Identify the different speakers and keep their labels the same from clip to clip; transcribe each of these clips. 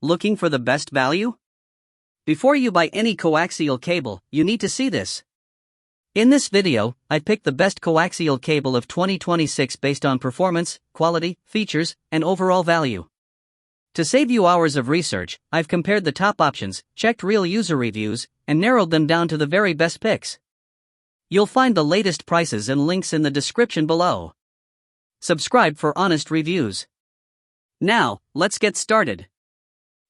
Speaker 1: Looking for the best value? Before you buy any coaxial cable, you need to see this. In this video, I picked the best coaxial cable of 2026 based on performance, quality, features, and overall value. To save you hours of research, I've compared the top options, checked real user reviews, and narrowed them down to the very best picks. You'll find the latest prices and links in the description below. Subscribe for honest reviews. Now, let's get started.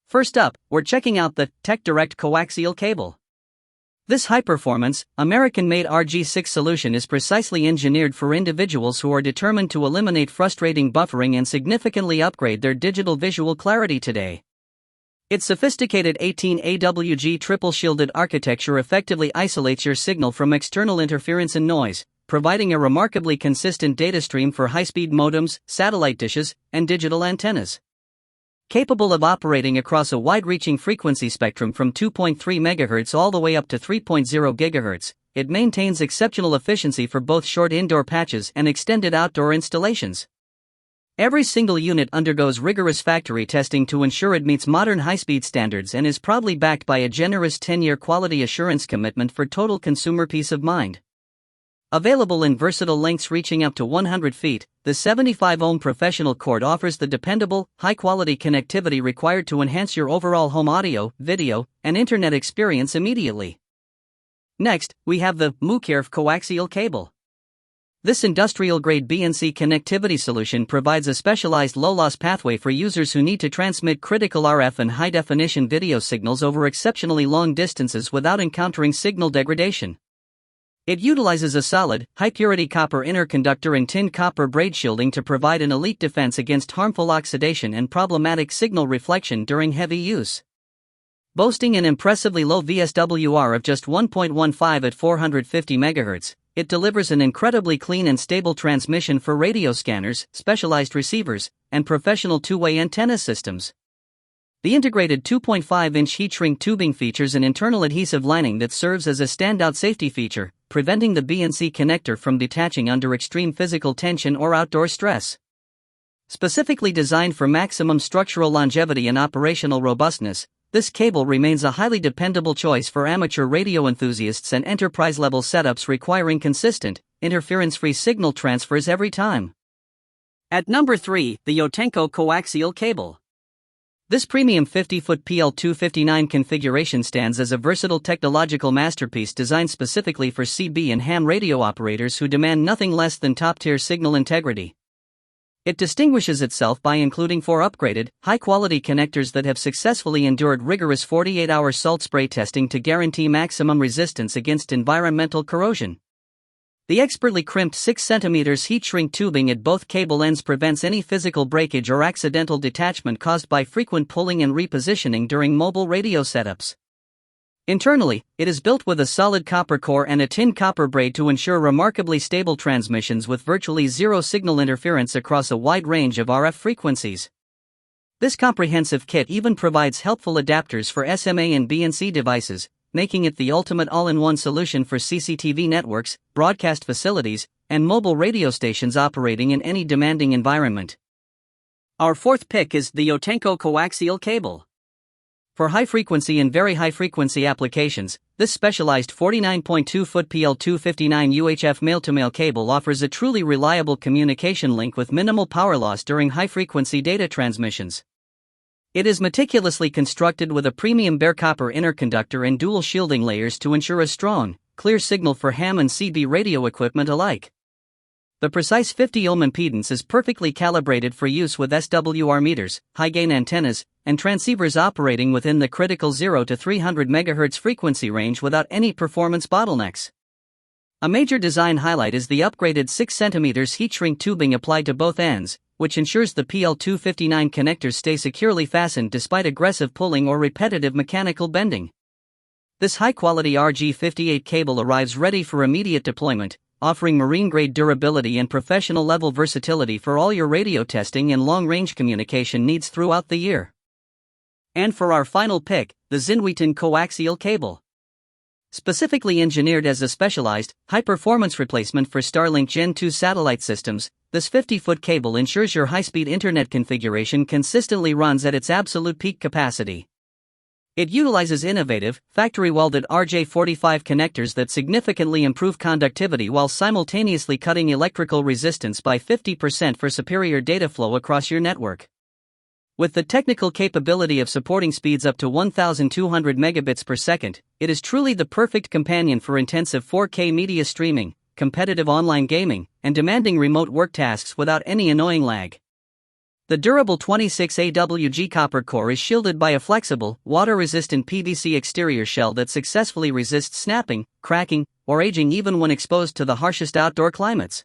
Speaker 1: First up, we're checking out the Tech Direct coaxial cable. This high-performance, American-made RG6 solution is precisely engineered for individuals who are determined to eliminate frustrating buffering and significantly upgrade their digital visual clarity today. Its sophisticated 18 AWG triple-shielded architecture effectively isolates your signal from external interference and noise, providing a remarkably consistent data stream for high-speed modems, satellite dishes, and digital antennas. Capable of operating across a wide-reaching frequency spectrum from 2.3 MHz all the way up to 3.0 GHz, it maintains exceptional efficiency for both short indoor patches and extended outdoor installations. Every single unit undergoes rigorous factory testing to ensure it meets modern high-speed standards and is proudly backed by a generous 10-year quality assurance commitment for total consumer peace of mind. Available in versatile lengths reaching up to 100 feet, the 75-ohm professional cord offers the dependable, high-quality connectivity required to enhance your overall home audio, video, and internet experience immediately. Next, we have the Mukerf coaxial cable. This industrial-grade BNC connectivity solution provides a specialized low-loss pathway for users who need to transmit critical RF and high-definition video signals over exceptionally long distances without encountering signal degradation. It utilizes a solid, high-purity copper inner conductor and tin copper braid shielding to provide an elite defense against harmful oxidation and problematic signal reflection during heavy use. Boasting an impressively low VSWR of just 1.15 at 450 MHz, it delivers an incredibly clean and stable transmission for radio scanners, specialized receivers, and professional two-way antenna systems. The integrated 2.5-inch heat-shrink tubing features an internal adhesive lining that serves as a standout safety feature, preventing the BNC connector from detaching under extreme physical tension or outdoor stress. Specifically designed for maximum structural longevity and operational robustness, this cable remains a highly dependable choice for amateur radio enthusiasts and enterprise-level setups requiring consistent, interference-free signal transfers every time. At number 3, the Yotenko coaxial cable. This premium 50-foot PL259 configuration stands as a versatile technological masterpiece designed specifically for CB and ham radio operators who demand nothing less than top-tier signal integrity. It distinguishes itself by including 4 upgraded, high-quality connectors that have successfully endured rigorous 48-hour salt spray testing to guarantee maximum resistance against environmental corrosion. The expertly crimped 6 cm heat-shrink tubing at both cable ends prevents any physical breakage or accidental detachment caused by frequent pulling and repositioning during mobile radio setups. Internally, it is built with a solid copper core and a tin copper braid to ensure remarkably stable transmissions with virtually zero signal interference across a wide range of RF frequencies. This comprehensive kit even provides helpful adapters for SMA and BNC devices, making it the ultimate all-in-one solution for CCTV networks, broadcast facilities, and mobile radio stations operating in any demanding environment. Our fourth pick is the Yotenko coaxial cable. For high-frequency and very high-frequency applications, this specialized 49.2-foot PL259 UHF male-to-male cable offers a truly reliable communication link with minimal power loss during high-frequency data transmissions. It is meticulously constructed with a premium bare copper inner conductor and dual shielding layers to ensure a strong, clear signal for ham and CB radio equipment alike. The precise 50-ohm impedance is perfectly calibrated for use with SWR meters, high-gain antennas, and transceivers operating within the critical 0 to 300 MHz frequency range without any performance bottlenecks. A major design highlight is the upgraded 6 cm heat-shrink tubing applied to both ends, which ensures the PL259 connectors stay securely fastened despite aggressive pulling or repetitive mechanical bending. This high-quality RG58 cable arrives ready for immediate deployment, offering marine-grade durability and professional-level versatility for all your radio testing and long-range communication needs throughout the year. And for our final pick, the Zinwiton coaxial cable. Specifically engineered as a specialized, high-performance replacement for Starlink Gen 2 satellite systems, This 50-foot cable ensures your high-speed internet configuration consistently runs at its absolute peak capacity. It utilizes innovative, factory-welded RJ45 connectors that significantly improve conductivity while simultaneously cutting electrical resistance by 50% for superior data flow across your network. With the technical capability of supporting speeds up to 1,200 megabits per second, it is truly the perfect companion for intensive 4K media streaming, competitive online gaming, and demanding remote work tasks without any annoying lag. The durable 26AWG copper core is shielded by a flexible, water-resistant PVC exterior shell that successfully resists snapping, cracking, or aging even when exposed to the harshest outdoor climates.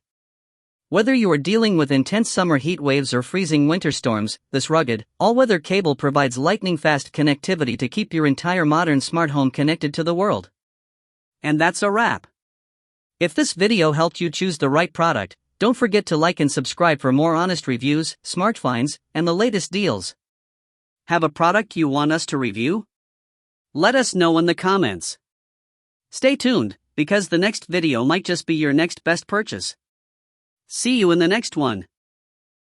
Speaker 1: Whether you are dealing with intense summer heat waves or freezing winter storms, this rugged, all-weather cable provides lightning-fast connectivity to keep your entire modern smart home connected to the world. And that's a wrap. If this video helped you choose the right product, don't forget to like and subscribe for more honest reviews, smart finds, and the latest deals. Have a product you want us to review? Let us know in the comments. Stay tuned, because the next video might just be your next best purchase. See you in the next one.